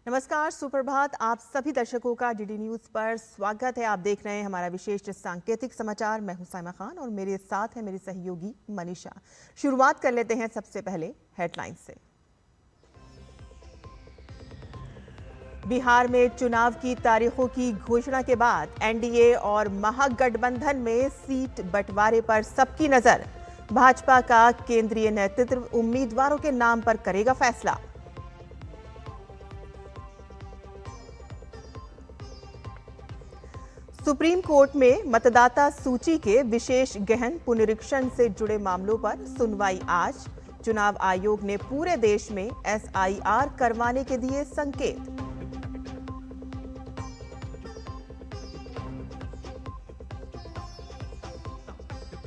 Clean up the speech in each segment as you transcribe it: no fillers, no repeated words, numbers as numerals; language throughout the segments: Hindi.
नमस्कार, सुप्रभात। आप सभी दर्शकों का डीडी न्यूज पर स्वागत है। आप देख रहे हैं हमारा विशेष सांकेतिक समाचार। मैं हूं साइमा खान और मेरे साथ है मेरी सहयोगी मनीषा। शुरुआत कर लेते हैं सबसे पहले हेडलाइंस से। बिहार में चुनाव की तारीखों की घोषणा के बाद एनडीए और महागठबंधन में सीट बंटवारे पर सबकी नजर। भाजपा का केंद्रीय नेतृत्व उम्मीदवारों के नाम पर करेगा फैसला। सुप्रीम कोर्ट में मतदाता सूची के विशेष गहन पुनरीक्षण से जुड़े मामलों पर सुनवाई आज। चुनाव आयोग ने पूरे देश में एसआईआर करवाने के दिए संकेत।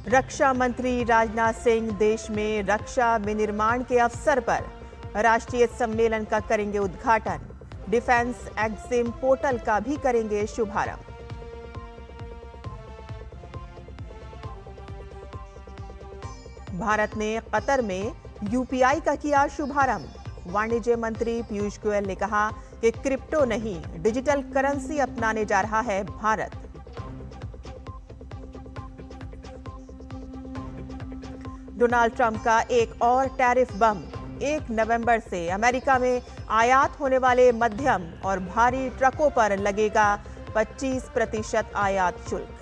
रक्षा मंत्री राजनाथ सिंह देश में रक्षा विनिर्माण के अवसर पर राष्ट्रीय सम्मेलन का करेंगे उद्घाटन। डिफेंस एग्जिम पोर्टल का भी करेंगे शुभारंभ। भारत ने कतर में यूपीआई का किया शुभारंभ। वाणिज्य मंत्री पीयूष गोयल ने कहा कि क्रिप्टो नहीं, डिजिटल करेंसी अपनाने जा रहा है भारत। डोनाल्ड ट्रंप का एक और टैरिफ बम। 1 नवंबर से अमेरिका में आयात होने वाले मध्यम और भारी ट्रकों पर लगेगा 25% आयात शुल्क।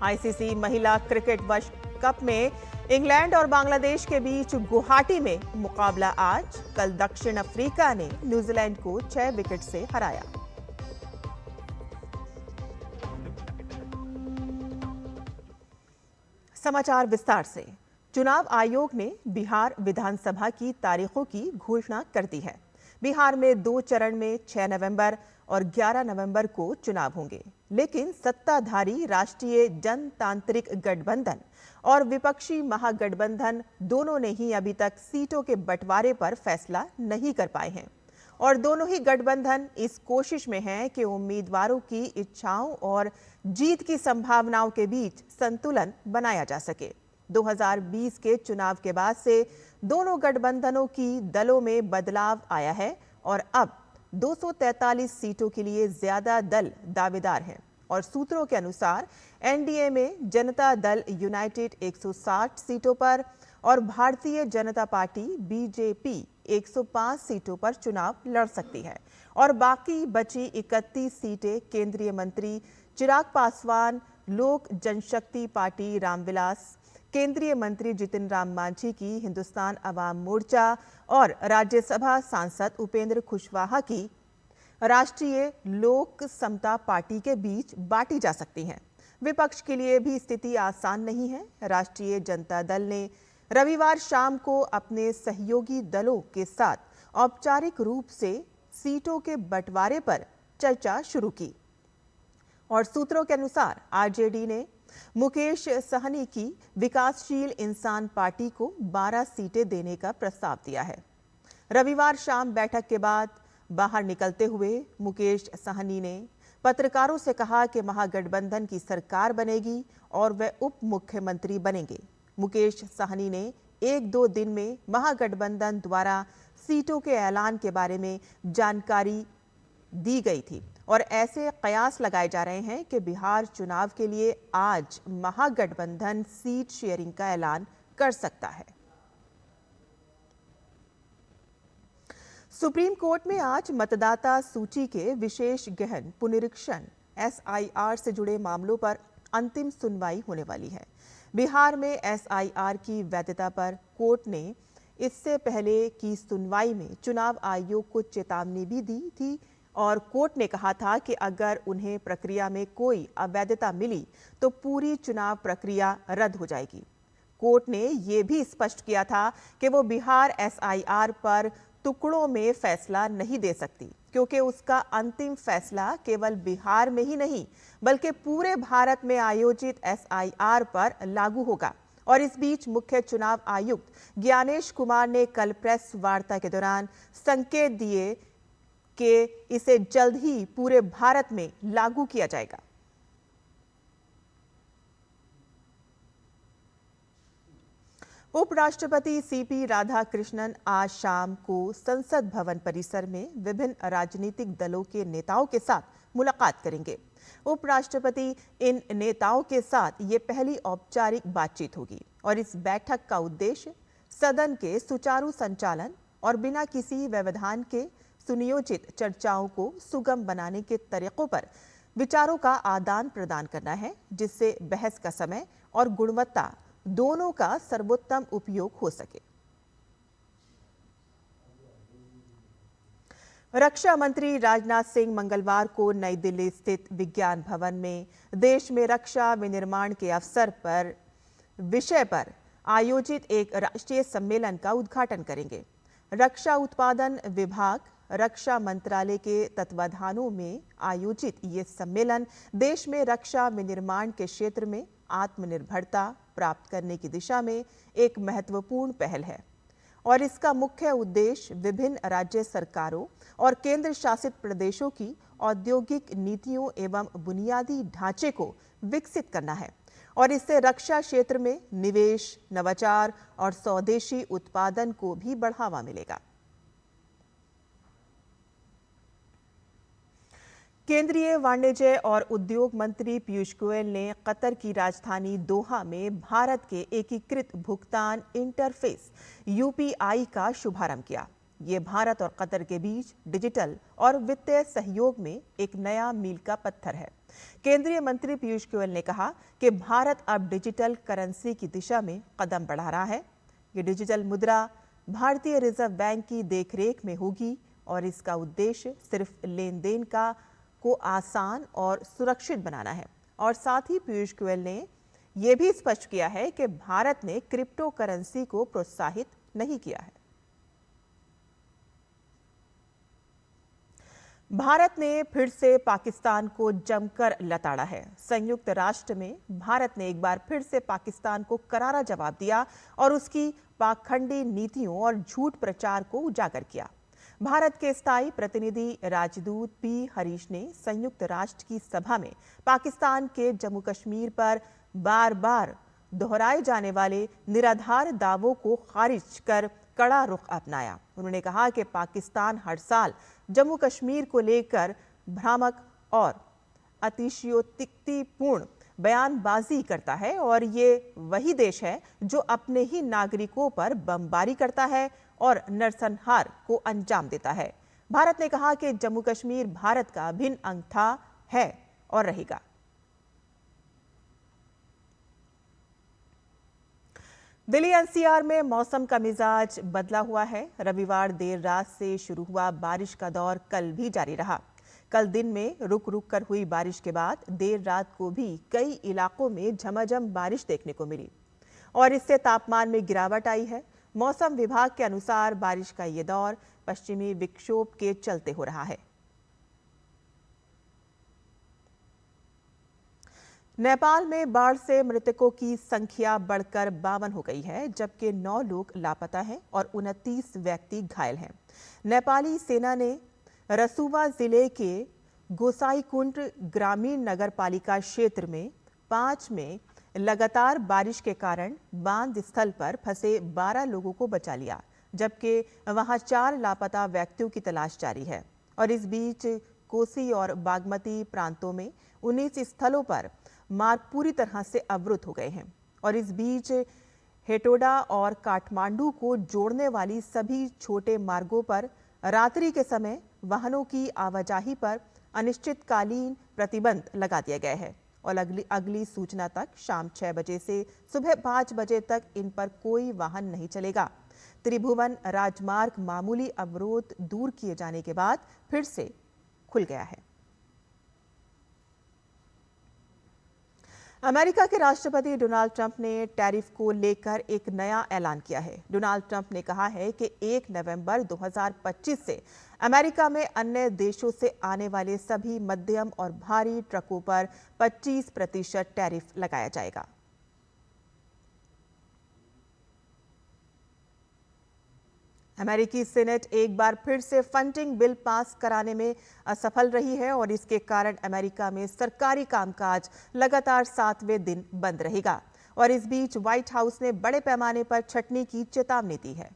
आईसीसी महिला क्रिकेट विश्व कप में इंग्लैंड और बांग्लादेश के बीच गुवाहाटी में मुकाबला आज। कल दक्षिण अफ्रीका ने न्यूजीलैंड को 6 विकेट से हराया। समाचार विस्तार से। चुनाव आयोग ने बिहार विधानसभा की तारीखों की घोषणा कर दी है। बिहार में 2 चरण में 6 नवंबर और 11 नवंबर को चुनाव होंगे, लेकिन सत्ताधारी राष्ट्रीय जनतांत्रिक गठबंधन और विपक्षी महागठबंधन दोनों ने ही अभी तक सीटों के बंटवारे पर फैसला नहीं कर पाए हैं और दोनों ही गठबंधन इस कोशिश में हैं कि उम्मीदवारों की इच्छाओं और जीत की संभावनाओं के बीच संतुलन बनाया जा सके। 2020 के चुनाव के बाद से दोनों गठबंधनों की दलों में बदलाव आया है और अब 243 सीटों के लिए ज्यादा दल दावेदार हैं और सूत्रों के अनुसार एनडीए में जनता दल यूनाइटेड 160 सीटों पर और भारतीय जनता पार्टी बीजेपी 105 सीटों पर चुनाव लड़ सकती है और बाकी बची 31 सीटें केंद्रीय मंत्री चिराग पासवान, लोक जनशक्ति पार्टी रामविलास, केंद्रीय मंत्री जितिन राम मांझी की हिंदुस्तान अवाम मोर्चा और राज्यसभा सांसद उपेंद्र कुशवाहा की राष्ट्रीय लोक समता पार्टी के बीच बांटी जा सकती हैं। विपक्ष के लिए भी स्थिति आसान नहीं है। राष्ट्रीय जनता दल ने रविवार शाम को अपने सहयोगी दलों के साथ औपचारिक रूप से सीटों के बंटवारे पर चर्चा शुरू की और सूत्रों के अनुसार आरजेडी ने मुकेश सहनी की विकासशील इंसान पार्टी को 12 सीटें देने का प्रस्ताव दिया है। रविवार शाम बैठक के बाद बाहर निकलते हुए मुकेश सहनी ने पत्रकारों से कहा कि महागठबंधन की सरकार बनेगी और वे उप मुख्यमंत्री बनेंगे। मुकेश सहनी ने 1-2 दिन में महागठबंधन द्वारा सीटों के ऐलान के बारे में जानकारी दी गई थी और ऐसे कयास लगाए जा रहे हैं कि बिहार चुनाव के लिए आज महागठबंधन सीट शेयरिंग का ऐलान कर सकता है। सुप्रीम कोर्ट में आज मतदाता सूची के विशेष गहन पुनरीक्षण एसआईआर से जुड़े मामलों पर अंतिम सुनवाई होने वाली है। बिहार में एसआईआर की वैधता पर कोर्ट ने इससे पहले की सुनवाई में चुनाव आयोग को चेतावनी भी दी थी और कोर्ट ने कहा था कि अगर उन्हें प्रक्रिया में कोई अवैधता मिली तो पूरी चुनाव प्रक्रिया रद्द हो जाएगी। कोर्ट ने यह भी स्पष्ट किया था कि वो बिहार एसआईआर पर टुकड़ों में फैसला नहीं दे सकती, क्योंकि उसका अंतिम फैसला केवल बिहार में ही नहीं बल्कि पूरे भारत में आयोजित एसआईआर पर लागू होगा। और इस बीच मुख्य चुनाव आयुक्त ज्ञानेश कुमार ने कल प्रेस वार्ता के दौरान संकेत दिए कि इसे जल्द ही पूरे भारत में लागू किया जाएगा। उपराष्ट्रपति सीपी राधाकृष्णन आज शाम को संसद भवन परिसर में विभिन्न राजनीतिक दलों के नेताओं के साथ मुलाकात करेंगे। उपराष्ट्रपति इन नेताओं के साथ ये पहली औपचारिक बातचीत होगी और इस बैठक का उद्देश्य सदन के सुचारू संचालन और बिना किसी व्यवधान के सुनियोजित चर्चाओं को सुगम बनाने के तरीकों पर विचारों का आदान प्रदान करना है, जिससे बहस का समय और गुणवत्ता दोनों का सर्वोत्तम उपयोग हो सके। रक्षा मंत्री राजनाथ सिंह मंगलवार को नई दिल्ली स्थित विज्ञान भवन में देश में रक्षा विनिर्माण के अवसर पर विषय पर आयोजित एक राष्ट्रीय सम्मेलन का उद्घाटन करेंगे। रक्षा उत्पादन विभाग, रक्षा मंत्रालय के तत्वाधानों में आयोजित ये सम्मेलन देश में रक्षा विनिर्माण के क्षेत्र में आत्मनिर्भरता प्राप्त करने की दिशा में एक महत्वपूर्ण पहल है और इसका मुख्य उद्देश्य विभिन्न राज्य सरकारों और केंद्र शासित प्रदेशों की औद्योगिक नीतियों एवं बुनियादी ढांचे को विकसित करना है और इससे रक्षा क्षेत्र में निवेश, नवाचार और स्वदेशी उत्पादन को भी बढ़ावा मिलेगा। केंद्रीय वाणिज्य और उद्योग मंत्री पीयूष गोयल ने कतर की राजधानी दोहा में भारत के एकीकृत भुगतान इंटरफेस यूपीआई का शुभारंभ किया। ये भारत और कतर के बीच डिजिटल और वित्तीय सहयोग में एक नया मील का पत्थर है। केंद्रीय मंत्री पीयूष गोयल ने कहा कि भारत अब डिजिटल करेंसी की दिशा में कदम बढ़ा रहा है। ये डिजिटल मुद्रा भारतीय रिजर्व बैंक की देखरेख में होगी और इसका उद्देश्य सिर्फ लेन देन को आसान और सुरक्षित बनाना है और साथ ही पीयूष गोयल ने यह भी स्पष्ट किया है कि भारत ने क्रिप्टो करेंसी को प्रोत्साहित नहीं किया है। भारत ने फिर से पाकिस्तान को जमकर लताड़ा है। संयुक्त राष्ट्र में भारत ने एक बार फिर से पाकिस्तान को करारा जवाब दिया और उसकी पाखंडी नीतियों और झूठ प्रचार को उजागर किया। भारत के स्थायी प्रतिनिधि राजदूत पी हरीश ने संयुक्त राष्ट्र की सभा में पाकिस्तान के जम्मू कश्मीर पर बार बार दोहराए जाने वाले निराधार दावों को खारिज कर कड़ा रुख अपनाया। उन्होंने कहा कि पाकिस्तान हर साल जम्मू कश्मीर को लेकर भ्रामक और अतिशयोक्तिपूर्ण बयानबाजी करता है और ये वही देश है जो अपने ही नागरिकों पर बमबारी करता है और नरसंहार को अंजाम देता है। भारत ने कहा कि जम्मू कश्मीर भारत का अभिन्न अंग था, है और रहेगा। दिल्ली एनसीआर में मौसम का मिजाज बदला हुआ है। रविवार देर रात से शुरू हुआ बारिश का दौर कल भी जारी रहा। कल दिन में रुक रुक कर हुई बारिश के बाद देर रात को भी कई इलाकों में झमाझम बारिश देखने को मिली और इससे तापमान में गिरावट आई है। मौसम विभाग के अनुसार बारिश का ये दौर पश्चिमी विक्षोभ के चलते हो रहा है। नेपाल में बाढ़ से मृतकों की संख्या बढ़कर 52 हो गई है, जबकि 9 लोग लापता हैं और 29 व्यक्ति घायल हैं। नेपाली सेना ने रसुवा जिले के गोसाईकुंड ग्रामीण नगरपालिका क्षेत्र में 5 में लगातार बारिश के कारण बांध स्थल पर फंसे 12 लोगों को बचा लिया, जबकि वहां 4 लापता व्यक्तियों की तलाश जारी है। और इस बीच कोसी और बागमती प्रांतों में 19 स्थलों पर मार्ग पूरी तरह से अवरुद्ध हो गए हैं और इस बीच हेटोडा और काठमांडू को जोड़ने वाली सभी छोटे मार्गों पर रात्रि के समय वाहनों की आवाजाही पर अनिश्चितकालीन प्रतिबंध लगा दिया गया है और अगली सूचना तक शाम 6 बजे से सुबह 5 बजे तक इन पर कोई वाहन नहीं चलेगा। त्रिभुवन राजमार्ग मामूली अवरोध दूर किए जाने के बाद फिर से खुल गया है। अमेरिका के राष्ट्रपति डोनाल्ड ट्रंप ने टैरिफ को लेकर एक नया ऐलान किया है। डोनाल्ड ट्रंप ने कहा है कि 1 नवंबर 2025 से अमेरिका में अन्य देशों से आने वाले सभी मध्यम और भारी ट्रकों पर 25% टैरिफ लगाया जाएगा। अमेरिकी सीनेट एक बार फिर से फंडिंग बिल पास कराने में असफल रही है और इसके कारण अमेरिका में सरकारी कामकाज लगातार 7वें दिन बंद रहेगा और इस बीच व्हाइट हाउस ने बड़े पैमाने पर छंटनी की चेतावनी दी है।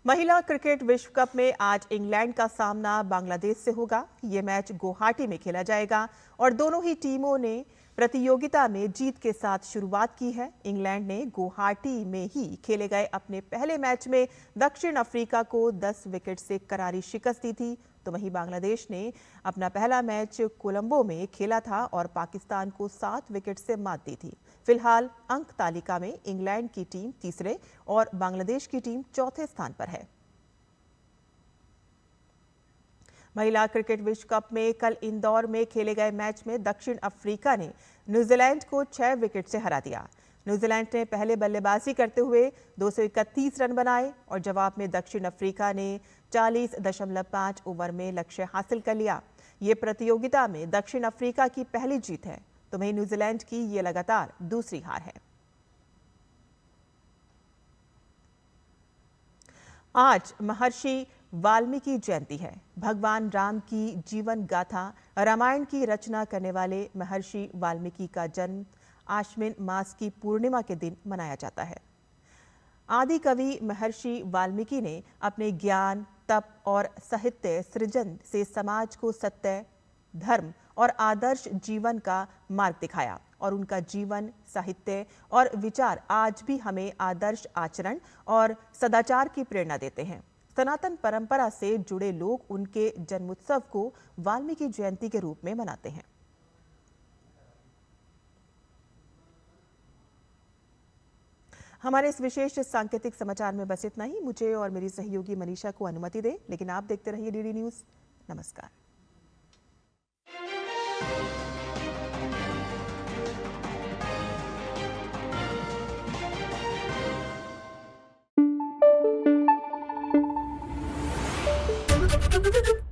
महिला क्रिकेट विश्व कप में आज इंग्लैंड का सामना बांग्लादेश से होगा। ये मैच गुवाहाटी में खेला जाएगा और दोनों ही टीमों ने प्रतियोगिता में जीत के साथ शुरुआत की है। इंग्लैंड ने गुवाहाटी में ही खेले गए अपने पहले मैच में दक्षिण अफ्रीका को 10 विकेट से करारी शिकस्त दी थी, तो वहीं बांग्लादेश ने अपना पहला मैच कोलंबो में खेला था और पाकिस्तान को 7 विकेट से मात दी थी। फिलहाल अंक तालिका में इंग्लैंड की टीम तीसरे और बांग्लादेश की टीम चौथे स्थान पर है। महिला क्रिकेट विश्व कप में कल इंदौर में खेले गए मैच में दक्षिण अफ्रीका ने न्यूजीलैंड को 6 विकेट से हरा दिया। न्यूजीलैंड ने पहले बल्लेबाजी करते हुए 231 रन बनाए और जवाब में दक्षिण अफ्रीका ने 40.5 ओवर में लक्ष्य हासिल कर लिया। ये प्रतियोगिता में दक्षिण अफ्रीका की पहली जीत है, तो वहीं न्यूजीलैंड की ये लगातार दूसरी हार है। आज महर्षि वाल्मीकि जयंती है। भगवान राम की जीवन गाथा रामायण की रचना करने वाले महर्षि वाल्मीकि का जन्म आश्विन मास की पूर्णिमा के दिन मनाया जाता है। आदि कवि महर्षि वाल्मीकि ने अपने ज्ञान, तप और साहित्य सृजन से समाज को सत्य, धर्म और आदर्श जीवन का मार्ग दिखाया और उनका जीवन, साहित्य और विचार आज भी हमें आदर्श आचरण और सदाचार की प्रेरणा देते हैं। सनातन परंपरा से जुड़े लोग उनके जन्मोत्सव को वाल्मीकि जयंती के रूप में मनाते हैं। हमारे इस विशेष सांकेतिक समाचार में बस इतना ही। मुझे और मेरी सहयोगी मनीषा को अनुमति दें, लेकिन आप देखते रहिए डीडी न्यूज़। नमस्कार। Thank you.